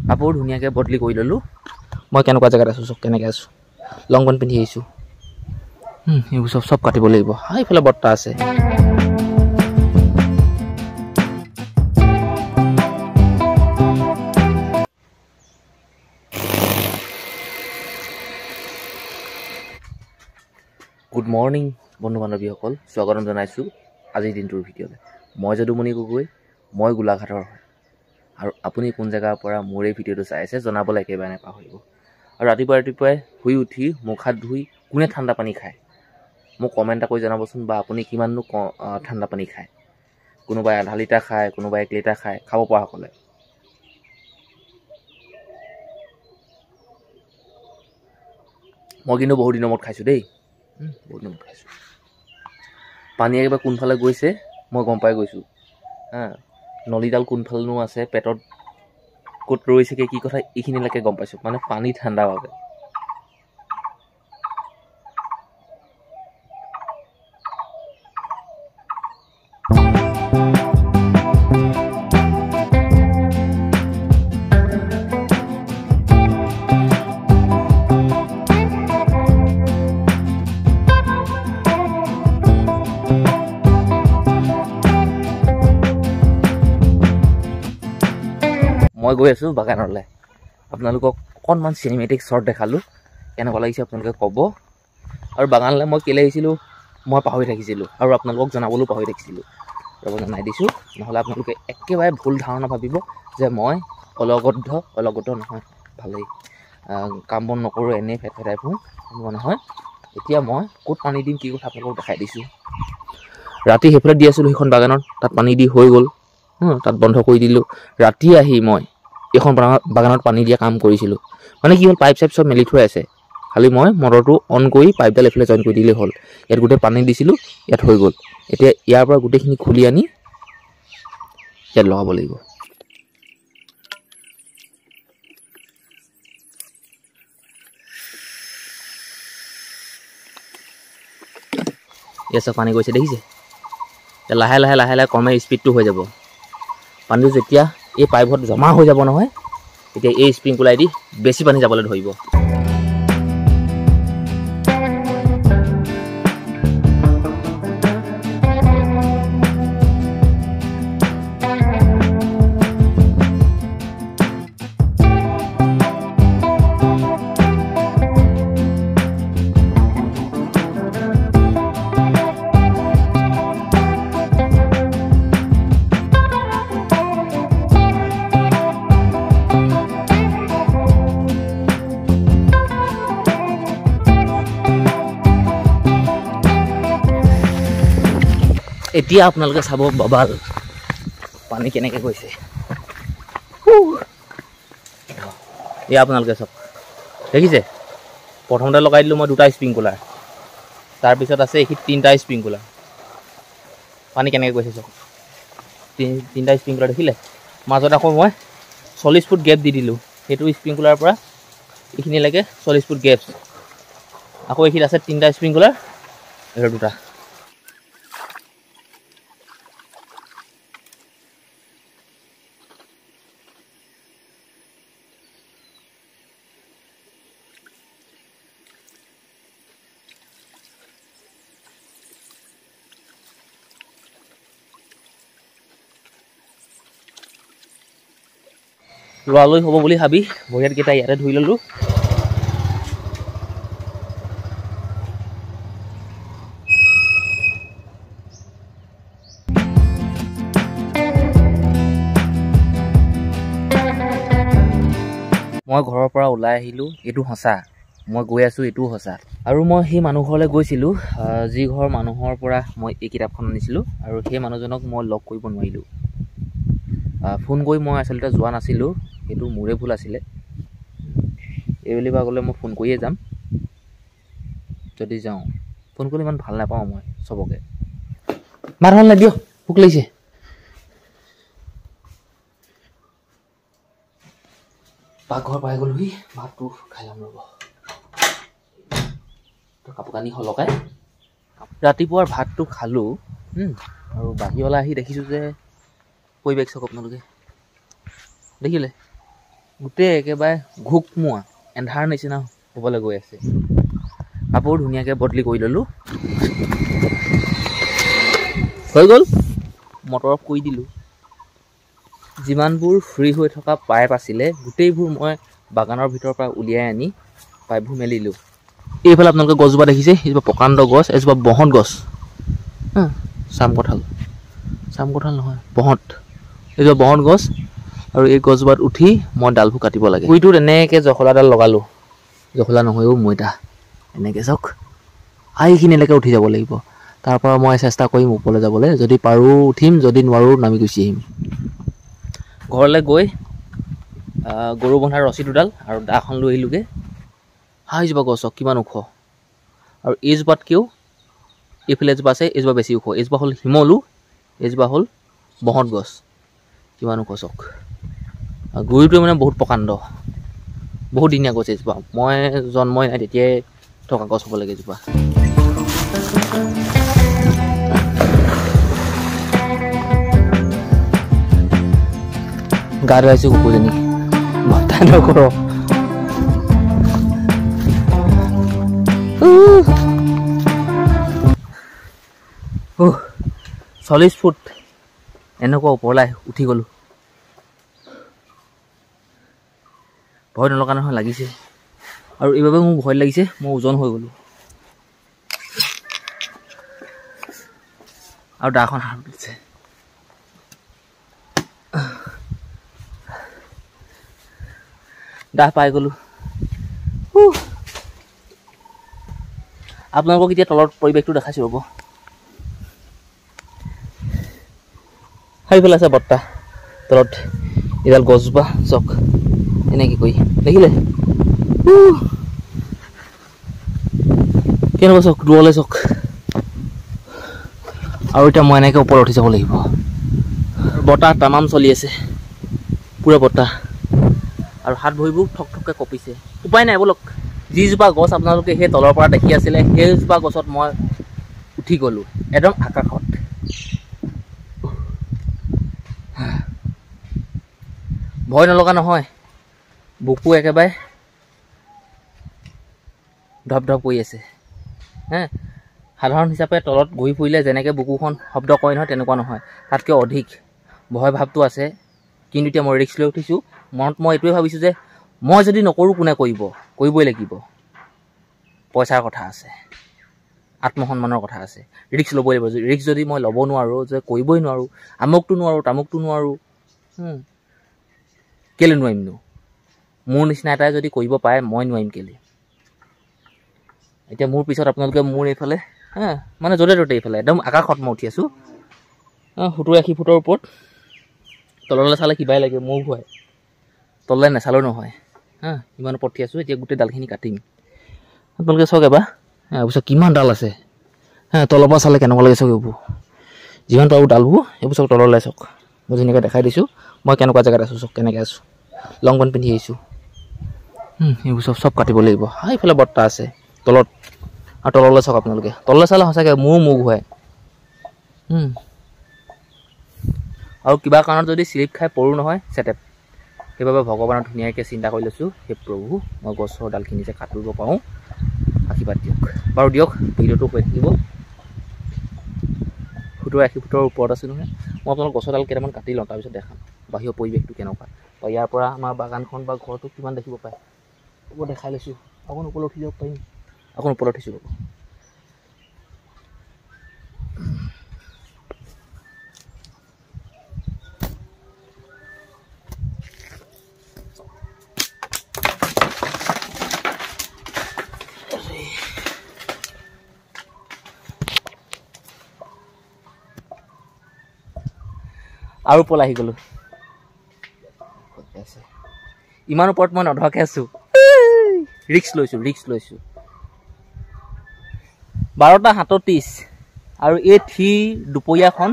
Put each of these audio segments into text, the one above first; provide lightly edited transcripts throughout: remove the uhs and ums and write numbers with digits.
কাপোৰ ধুনীয়াকৈ বদলি কৰি ল'লোঁ। মই কেনেকুৱা জেগাত আছোঁ চব কেনেকৈ আছোঁ, লং পেণ্ট পিন্ধি আহিছোঁ। এইবোৰ চব কাটিব লাগিব। এইফালে বৰ্তা আছে। গুড মৰ্ণিং বন্ধু বান্ধৱীসকল, স্বাগতম জনাইছোঁ আজিৰ দিনটোৰ ভিডিঅ'লৈ। মই যদুমণি গগৈ, মই গোলাঘাটৰ হয়। আৰু আপুনি কোন জেগাৰ পৰা মোৰ এই ভিডিঅ'টো চাই আছে জনাবলৈ একেবাৰে নাপাহৰিব। আৰু ৰাতিপুৱাই শুই উঠি মুখ হাত ধুই কোনে ঠাণ্ডা পানী খায় মোক কমেণ্ট এটা কৰি জনাবচোন, বা আপুনি কিমাননো ঠাণ্ডা পানী খায়। কোনোবাই আধা লিটাৰ খায়, কোনোবাই 1 লিটাৰ খায়, খাব পৰাসকলে। মই কিন্তু বহুত দিনৰ মূৰত খাইছোঁ দেই, বহুত দিনৰ মূৰত খাইছোঁ। পানী একেবাৰে কোনফালে গৈছে মই গম পাই গৈছোঁ। নলীডাল কোনফালেনো আছে, পেটত ক'ত ৰৈছেগৈ, কি কথা এইখিনিলৈকে গম পাইছোঁ। মানে পানী ঠাণ্ডা বাবে। মই গৈ আছোঁ বাগানলৈ। আপোনালোকক অকণমান চিনেমেটিক শ্বৰ্ট দেখালোঁ, কেনেকুৱা লাগিছে আপোনালোকে ক'ব। আৰু বাগানলৈ মই কেলৈ আহিছিলোঁ মই পাহৰি থাকিছিলোঁ, আৰু আপোনালোকক জনাবলৈও পাহৰি থাকিছিলোঁ। ৰ'ব জনাই দিছোঁ, নহ'লে আপোনালোকে একেবাৰে ভুল ধাৰণা ভাবিব যে মই অলগদ্ধ নহয়, ভালেই কাম বন নকৰোঁ, এনেই ফেটফেটাই ফুৰোঁ, এনেকুৱা নহয়। এতিয়া মই ক'ত পানী দিম কি কথা আপোনালোকক দেখাই দিছোঁ। ৰাতি সেইফালে দি আছিলোঁ সেইখন বাগানত, তাত পানী দি হৈ গ'ল, তাত বন্ধ কৰি দিলোঁ। ৰাতি আহি মই এইখন বাগানত পানী দিয়া কাম কৰিছিলোঁ। মানে কি হ'ল, পাইপ চাইপ চব মেলি থৈ আছে, খালি মই মটৰটো অন কৰি পাইপডাল এইফালে জইন কৰি দিলেই হ'ল। ইয়াত গোটেই পানী দিছিলোঁ, ইয়াত হৈ গ'ল। এতিয়া ইয়াৰ পৰা গোটেইখিনি খুলি আনি ইয়াত লগাব লাগিব। ইয়াত চব পানী গৈছে দেখিছে। লাহে লাহে লাহে লাহে কমে স্পীডটো হৈ যাব। পানীটো যেতিয়া এই পাইপত জমা হৈ যাব নহয়, তেতিয়া এই স্প্ৰিংকুলাৰেদি বেছি পানী যাবলৈ ধৰিব। এতিয়া আপোনালোকে চাব বাবাল পানী কেনেকৈ গৈছে। এয়া আপোনালোকে চাওক, দেখিছে। প্ৰথমতে লগাই দিলোঁ মই 2টা স্প্ৰিংকুলাৰ, তাৰপিছত আছে এইখিনি 3টা স্প্ৰিংকুলাৰ। পানী কেনেকৈ গৈছে চাওক, 3টা স্প্ৰিংকুলাৰ দেখিলে। মাজত আকৌ মই 40 ফুট গেপ দি দিলোঁ, সেইটো স্প্ৰিংকুলাৰৰ পৰা এইখিনিলৈকে 40 ফুট গেপ। আকৌ এইখিনিত আছে 3টা স্প্ৰিংকুলাৰ, এইটো 2টা। লৰালৰি হ'ব বুলি ভাবি ভৰিয়াতকেইটা ইয়াতে ধুই ল'লোঁ। মই ঘৰৰ পৰা ওলাই আহিলোঁ, এইটো সঁচা। মই গৈ আছোঁ, এইটোও সঁচা। আৰু মই সেই মানুহ ঘৰলৈ গৈছিলোঁ, যি ঘৰ মানুহৰ পৰা মই এই কিতাপখন আনিছিলোঁ। আৰু সেই মানুহজনক মই লগ কৰিব নোৱাৰিলোঁ। ফোন কৰি মই আচলতে যোৱা নাছিলোঁ, সেইটো মোৰে ভুল আছিলে। এইবুলি বা গ'লে মই ফোন কৰিয়ে যাম যদি যাওঁ। ফোন কৰি ইমান ভাল নাপাওঁ মই চবকে। ভাত হ'ল নাই দিয়ক, ভোক লাগিছে। পাকঘৰ পাই গ'লোহি, ভাতটো খাই ল'ম ৰ'ব। কাপোৰ কানি সলকাই ৰাতিপুৱাৰ ভাতটো খালোঁ। আৰু বাহিৰলৈ আহি দেখিছোঁ যে পৰিৱেশ চাওক আপোনালোকে, দেখিলে গোটেই একেবাৰে ঘোকমোৱা এন্ধাৰ নিচিনা হ'বলৈ গৈ আছে। কাপোৰ ধুনীয়াকৈ বদলি কৰি ল'লোঁ, হৈ গ'ল। মটৰ অফ কৰি দিলোঁ। যিমানবোৰ ফ্ৰী হৈ থকা পাইপ আছিলে গোটেইবোৰ মই বাগানৰ ভিতৰৰ পৰা উলিয়াই আনি পাইপবোৰ মেলিলোঁ। এইফালে আপোনালোকে গছজোপা দেখিছে, এইজোপা প্ৰকাণ্ড গছ, এজোপা বহত গছ, চাম কঁঠাল নহয় বহত, এইজোপা বহত গছ। আৰু এই গছজোপাত উঠি মই ডালবোৰ কাটিব লাগে। গুৰিটোত এনেকৈ জখলাডাল লগালোঁ, জখলা নহয়ও মৈদা, এনেকৈ চাওক এইখিনিলৈকে উঠি যাব লাগিব। তাৰ পৰা মই চেষ্টা কৰিম ওপৰলৈ যাবলৈ, যদি পাৰোঁ উঠিম, যদি নোৱাৰোঁ নামি গুচি আহিম। ঘৰলৈ গৈ গৰু বন্ধাৰ ৰছী দুডাল আৰু দাখন লৈ আহিলোঁগৈ। এইজোপা গছ কিমান ওখ, আৰু এইজোপাতকৈও এইফালে এজোপা আছে, এইজোপা বেছি ওখ। এইজোপা হ'ল শিমলু, এইজোপা হ'ল বহত গছ, কিমান ওখ চাওক। গুৰিটোৱে মানে বহুত প্ৰকাণ্ড, বহুত দিনীয়া গছ এইজোপা। মই জন্মই নাই তেতিয়াই থকা গছ হ'ব লাগে এজোপা। গা ধুৱাইছোঁ কুকুৰজনী, বতাহ নকৰ। 40 ফুট এনেকুৱা ওপৰলৈ উঠি গ'লোঁ। ভয় নলগা নহয়, লাগিছে। আৰু এইবাবে মোৰ ভয় লাগিছে, মই ওজন হৈ গ'লোঁ। আৰু দাখন হাত দিছে। দাহ পাই গ'লোঁ। আপোনালোকক এতিয়া তলৰ পৰিৱেশটো দেখাইছোঁ ৰ'ব। সেইফালে আছে বৰ্তা, তলত এডাল গছজোপা চাওক, এনেকৈ কৰি দেখিলে কেনেকুৱা চাওক, দূৰলৈ চাওক। আৰু এতিয়া মই এনেকৈ ওপৰত উঠি যাব লাগিব। বতাহ তামাম চলি আছে, পূৰা বতাহ, আৰু হাত ভৰিবোৰ ঠক ঠককৈ কঁপিছে। উপায় নাই ব'লক। যিজোপা গছ আপোনালোকে সেই তলৰ পৰা দেখি আছিলে, সেইজোপা গছত মই উঠি গ'লোঁ, একদম আকাশত। ভয় নলগা নহয়, বুকু একেবাৰে ধপ ধপ কৰি আছে। সাধাৰণ হিচাপে তলত ঘূৰি ফুৰিলে যেনেকৈ বুকুখন শব্দ কৰে নহয়, তেনেকুৱা নহয়, তাতকৈ অধিক ভয় ভাৱটো আছে। কিন্তু এতিয়া মই ৰিস্ক লৈ উঠিছোঁ। মনত মই এইটোৱে ভাবিছোঁ যে মই যদি নকৰোঁ কোনে কৰিব, কৰিবই লাগিব। পইচাৰ কথা আছে, আত্মসন্মানৰ কথা আছে, ৰিস্ক ল'বই লাগিব। ৰিস্ক যদি মই ল'ব নোৱাৰোঁ, যে কৰিবই নোৱাৰোঁ, আমুকটো নোৱাৰোঁ তামুকটো নোৱাৰোঁ, কেলৈ নোৱাৰিমনো? মোৰ নিচিনা এটাই যদি কৰিব পাৰে, মই নোৱাৰিম কেলৈ? এতিয়া মোৰ পিছত আপোনালোকে মোৰ এইফালে মানে য'তে ত'তে এইফালে একদম আকাশত মই উঠি আছোঁ, 70-80 ফুটৰ ওপৰত। তললৈ চালে কিবাই লাগে, মোৰ ভয়। তললৈ নাচালেও নহয়, ইমান ওপৰত উঠি আছোঁ। এতিয়া গোটেই ডালখিনি কাটিম। আপোনালোকে চাওক এবাৰ, এইবোৰ চাওক কিমান ডাল আছে। তলৰ পৰা চালে কেনেকুৱা লাগে চাওক। এইবোৰ যিমান পাৰোঁ ডালবোৰ, এইবোৰ চাওক তললৈ চাওক। মই যেনেকৈ দেখাই দিছোঁ, মই কেনেকুৱা জেগাত আছোঁ চাওক, কেনেকৈ আছোঁ। লং পেণ্ট পিন্ধি আহিছোঁ। এইবোৰ চব কাটিব লাগিব। এইফালে বৰ্তা আছে তলত, আৰু তললৈ চাওক আপোনালোকে। তললৈ চালে সঁচাকৈ মোৰ ঘূৰাই। আৰু কিবা কাৰণত যদি স্লিপ খাই পৰোঁ নহয়, চেটেপ। সেইবাবে ভগৱানৰ ধুনীয়াকৈ চিন্তা কৰি লৈছোঁ, সেই প্ৰভু মই গছৰ ডালখিনি যে কাটিব পাৰোঁ, আশীৰ্বাদ দিয়ক। বাৰু দিয়ক, ভিডিঅ'টো হৈ থাকিব। 70-80 ফুটৰ ওপৰত আছোঁ নহয়। মই আপোনালোক গছৰ ডাল কেইটামান কাটি লওঁ, তাৰপিছত দেখাম বাহিৰৰ পৰিৱেশটো কেনেকুৱা, বা ইয়াৰ পৰা আমাৰ বাগানখন বা ঘৰটো কিমান দেখিব পায়। মই দেখাই লৈছোঁ। অকণ ওপৰলৈ উঠি যাব পাৰিম, অকণ ওপৰলৈ উঠিছোঁ ৰ'ব। আৰু ওপৰলৈ আহি গ'লোঁ। ইমান ওপৰত মই নধৰাকৈ আছোঁ, ৰিস্ক লৈছোঁ। 12:37 আৰু এই দুপৰীয়াখন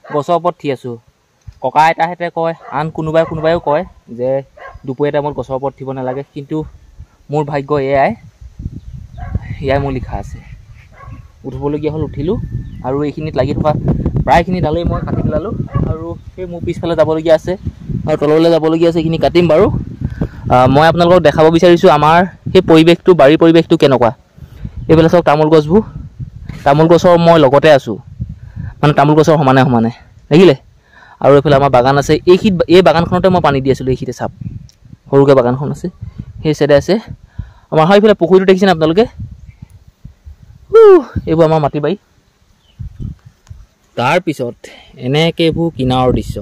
গছৰ ওপৰত থি আছোঁ। ককা আইতাহঁতে কয়, আন কোনোবাইও কয় যে দুপৰীয়া টাইমত গছৰ ওপৰত থিব নালাগে, কিন্তু মোৰ ভাগ্য এয়াই মোৰ লিখা আছে। উঠিবলগীয়া হ'ল, উঠিলোঁ। আৰু এইখিনিত লাগি থকা প্ৰায়খিনি ডালেই মই কাটি পেলালোঁ। আৰু সেই মোৰ পিছফালে যাবলগীয়া আছে, আৰু তললৈ যাবলগীয়া আছে, এইখিনি কাটিম বাৰু। মই আপোনালোকক দেখাব বিচাৰিছোঁ আমাৰ সেই পৰিৱেশটো, বাৰীৰ পৰিৱেশটো কেনেকুৱা। এইফালে চাওক তামোল গছবোৰ, তামোল গছৰ মই লগতে আছোঁ, মানে তামোল গছৰ সমানে সমানে দেখিলে। আৰু এইফালে আমাৰ বাগান আছে, এই বাগানখনতে মই পানী দি আছিলোঁ। এইখিনিতে চাপ সৰুকৈ বাগানখন আছে, সেই চাইডে আছে আমাৰ। হয় এইফালে পুখুৰীটো দেখিছেনে আপোনালোকে? এইবোৰ আমাৰ মাটি বাৰী। তাৰপিছত এনেকৈ এইবোৰ কিনাৰৰ দৃশ্য।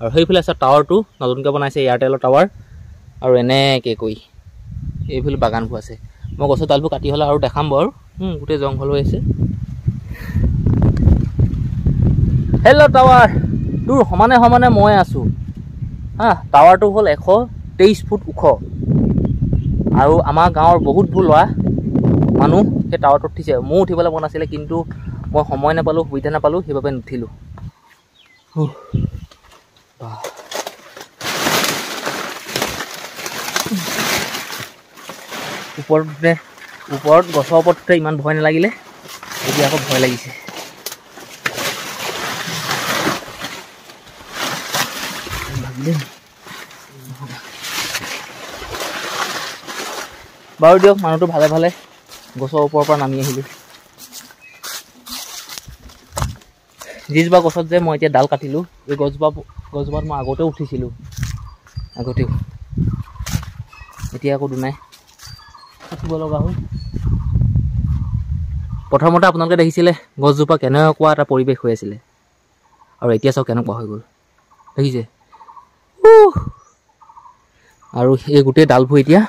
আৰু সেইফালে আছে টাৱাৰটো, নতুনকৈ বনাইছে এয়াৰটেলৰ টাৱাৰ। আৰু এনেকৈ কৈ এইফালে বাগানবোৰ আছে। মই গছৰ ডালবোৰ কাটি হ'লে আৰু দেখাম বাৰু, গোটেই জংঘল হৈ আছে। হেল্ল' টাৱাৰ, তোৰ সমানে সমানে মই আছোঁ হা। টাৱাৰটো হ'ল 123 ফুট ওখ। আৰু আমাৰ গাঁৱৰ বহুতবোৰ ল'ৰা মানুহ সেই টাৱাৰটোত উঠিছে। ময়ো উঠিবলৈ মন আছিলে, কিন্তু মই সময় নাপালোঁ, সুবিধা নাপালোঁ, সেইবাবে নুঠিলোঁ। ওপৰত গছৰ ওপৰত ইমান ভয় নালাগিলে, এতিয়া আকৌ ভয় লাগিছে। বাৰু দিয়ক, মানুহটো ভালে ভালে গছৰ ওপৰৰ পৰা নামি আহিলোঁ। যিজোপা গছত যে মই এতিয়া ডাল কাটিলোঁ, এই গছজোপাত মই আগতেও উঠিছিলোঁ, এতিয়া আকৌ দুনাই উঠিব লগা হ'ল। প্ৰথমতে আপোনালোকে দেখিছিলে গছজোপা কেনেকুৱা এটা পৰিৱেশ হৈ আছিলে, আৰু এতিয়া চাওক কেনেকুৱা হৈ গ'ল, দেখিছে? আৰু এই গোটেই ডালবোৰ এতিয়া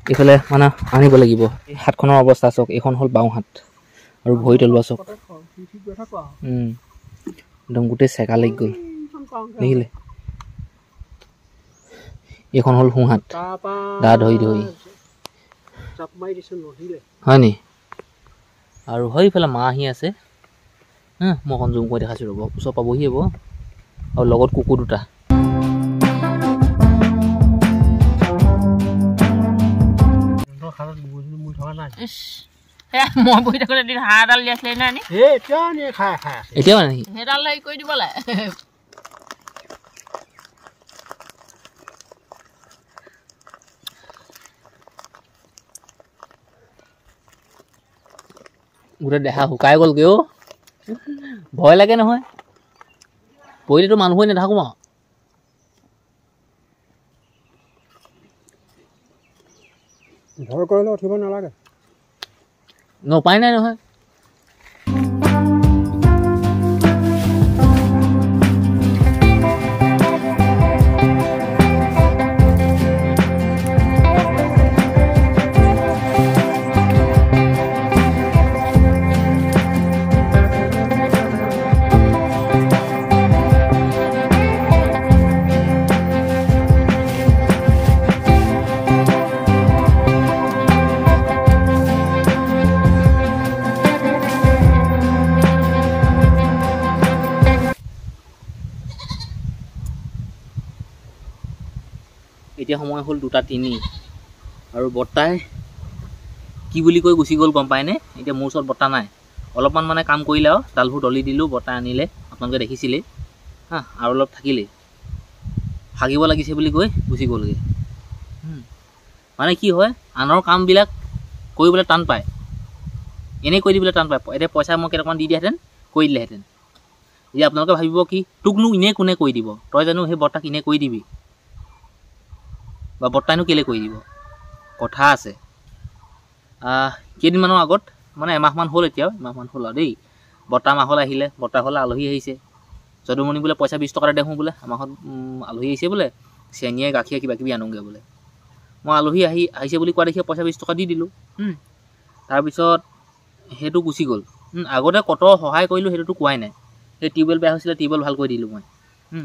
এইফালে মানে আনিব লাগিব। এই হাতখনৰ অৱস্থা চাওক, এইখন হ'ল বাওঁ হাত, আৰু ভৰি তলুৱা চাওক, একদম গোটেই চেকা লাগি গ'ল, দেখিলে? এইখন হ'ল সোঁ হাত, দা ধৰি ধৰি, হয় নি? আৰু হয় ইফালে মা আহি আছে, মই অকণ জুম কৰি দেখাইছোঁ ৰ'ব, ওচৰ পাবহি হ'ব। আৰু লগত কুকুৰ দুটা। মই বহি থাকোঁতে এদিন হাঁহ এডাল দিয়াছিলে নে আনি এতিয়া মানে সেইডাল হেৰি কৰি দিব লাগে। গোটেই দেহা শুকাই গ'লগৈ অ', ভয় লাগে নহয়, পৰিলেতো মানুহ হৈ নাথাকোঁ আৰু। ভয় কৰিলে উঠিব নালাগে, উপায় নাই নহয়। এতিয়া সময় হ'ল 2:03 আৰু বৰ্তাই কি বুলি কৈ গুচি গ'ল গম পায়নে? এতিয়া মোৰ ওচৰত বৰ্তা নাই, অলপমান মানে কাম কৰিলে আৰু ডালবোৰ দলি দিলোঁ, বৰ্তাই আনিলে, আপোনালোকে দেখিছিলেই আৰু অলপ থাকিলেই, হাগিব লাগিছে বুলি কৈ গুচি গ'লগৈ। মানে কি হয়, আনৰ কামবিলাক কৰিবলৈ টান পায়, এনেই কৰি দিবলৈ টান পায়। এতিয়া পইচা মই কেইটকামান দি দিয়াহেঁতেন, কৰি দিলেহেঁতেন। এতিয়া আপোনালোকে ভাবিব কি, তোকনো এনেই কোনে কৰি দিব, তই জানো সেই বৰ্তাক এনেই কৰি দিবি, বা বৰ্তাইনো কেলৈ কৰি দিব? কথা আছে। কেইদিনমানৰ আগত, মানে এমাহমান হ'ল, এতিয়াও এমাহমান হ'ল আৰু দেই, বৰ্তা মাহলৈ আহিলে। বৰ্তা হ'লে আলহী আহিছে, যদুমণি বোলে পইচা 20 টকা দেখোঁ বোলে, আমাৰ ঘৰত আলহী আহিছে বোলে, চেনিয়ে গাখীৰে কিবা কিবি আনোগৈ বোলে। মই আলহী আহিছে বুলি কোৱা দেখি পইচা 20 টকা দি দিলোঁ। তাৰপিছত সেইটো গুচি গ'ল। আগতে কত সহায় কৰিলোঁ সেইটোতো কোৱাই নাই। সেই টিউবৱেল বেয়া হৈছিলে, টিউবৱেল ভাল কৰি দিলোঁ মই,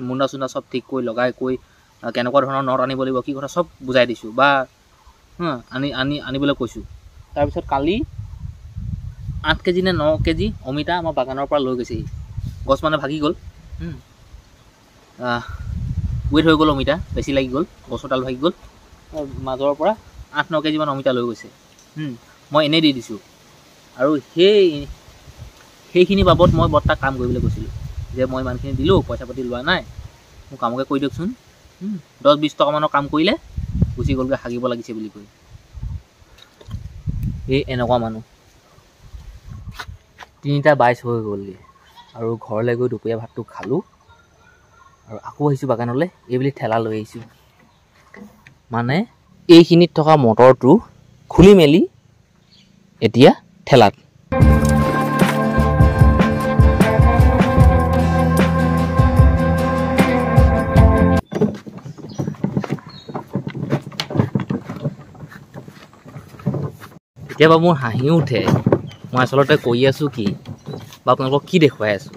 মুন্দা চুন্দা চব ঠিক কৰি লগাই কৰি, কেনেকুৱা ধৰণৰ নট আনিব লাগিব, কি কথা চব বুজাই দিছোঁ, বা আনিবলৈ কৈছোঁ। তাৰপিছত কালি 8 কেজি নে 9 কেজি অমিতা আমাৰ বাগানৰ পৰা লৈ গৈছেহি। গছ মানে ভাগি গ'ল, ৱেইট হৈ গ'ল, অমিতা বেছি লাগি গ'ল, গছৰ ডাল ভাগি গ'ল, মাজৰ পৰা 8-9 কেজিমান অমিতা লৈ গৈছে। মই এনেই দি দিছোঁ। আৰু সেইখিনি বাবদ মই বৰ্তাক কাম কৰিবলৈ কৈছিলোঁ, যে মই ইমানখিনি দিলোঁ, পইচা পাতি লোৱা নাই, মোক কামকে কৰি দিয়কচোন। 10-20 টকামানৰ কাম কৰিলে গুচি গ'লগৈ হাগিব লাগিছে বুলি কৈ। এই এনেকুৱা মানুহ 3টা 22 হৈ গ'লগৈ আৰু ঘৰলৈ গৈ দুপৰীয়া ভাতটো খালোঁ আৰু আকৌ আহিছোঁ বাগানলৈ। এইবুলি ঠেলা লৈ আহিছোঁ, মানে এইখিনিত থকা মটৰটো খুলি মেলি এতিয়া ঠেলাত। কেতিয়াবা মোৰ হাঁহিও উঠে, মই আচলতে কৰি আছোঁ কি বা আপোনালোকক কি দেখুৱাই আছোঁ।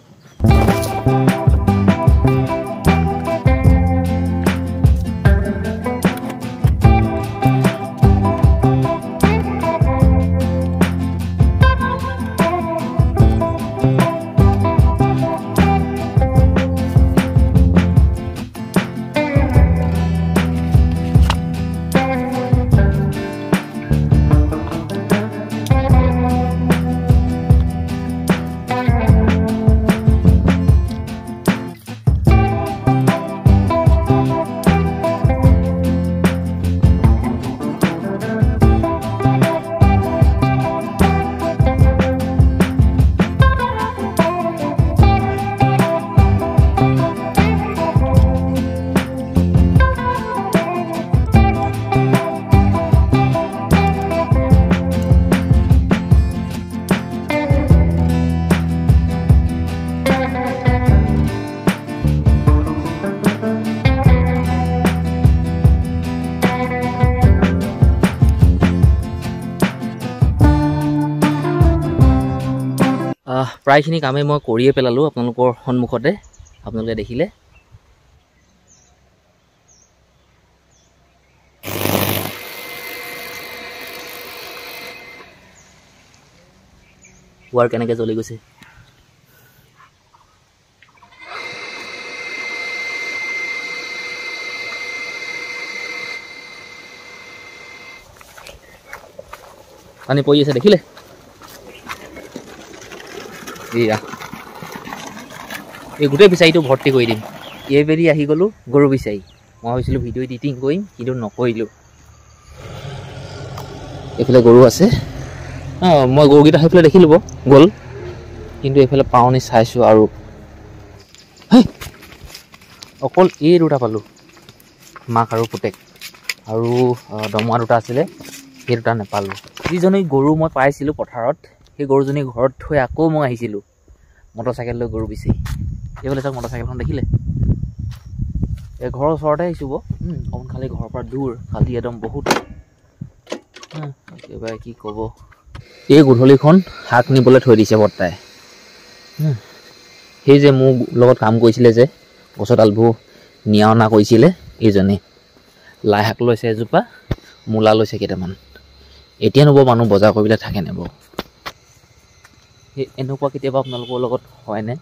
প্ৰায়খিনি কামেই মই কৰিয়ে পেলালোঁ আপোনালোকৰ সন্মুখতে, আপোনালোকে দেখিলে। ৱাৰ কেনেকৈ জ্বলি গৈছে। পানী পৰি আছে দেখিলে। এয়া এই গোটেই বিচাৰিটো ভৰ্তি কৰি দিম। এইবেলি আহি গ'লোঁ গৰু বিচাৰি। মই ভাবিছিলোঁ ভিডিঅ' এডিটিং কৰিম, কিন্তু নকৰিলোঁ। এইফালে গৰু আছে, মই গৰুকেইটা সেইফালে দেখি ল'ব গ'ল, কিন্তু এইফালে পাওঁনি চাইছোঁ আৰু অকল এই 2টা পালোঁ, মাক আৰু পুতেক, আৰু দমৰা 2টা আছিলে, সেই 2টা নেপালোঁ। যিজনী গৰু মই পাইছিলোঁ পথাৰত, সেই গৰুজনী ঘৰত থৈ আকৌ মই আহিছিলোঁ মটৰচাইকেল লৈ গৰু বিচাৰি। এইফালে চাওক মটৰচাইকেলখন দেখিলে। এই ঘৰৰ ওচৰতে আহিছোঁ অকণ, খালি ঘৰৰ পৰা দূৰ, খালি একদম বহুত। একেবাৰে কি ক'ব। এই গধূলিখন শাক নিবলৈ থৈ দিছে বৰ্তাই। সেই যে মোৰ লগত কাম কৰিছিলে যে, গছৰ ডালবোৰ নিয়া অনা কৰিছিলে, এইজনে লাই শাক লৈছে এজোপা, মূলা লৈছে কেইটামান। এতিয়া নব মানুহ বজাৰ কৰিবলৈ থাকে নেব। সেই এনেকুৱা কেতিয়াবা আপোনালোকৰ লগত হয়নে?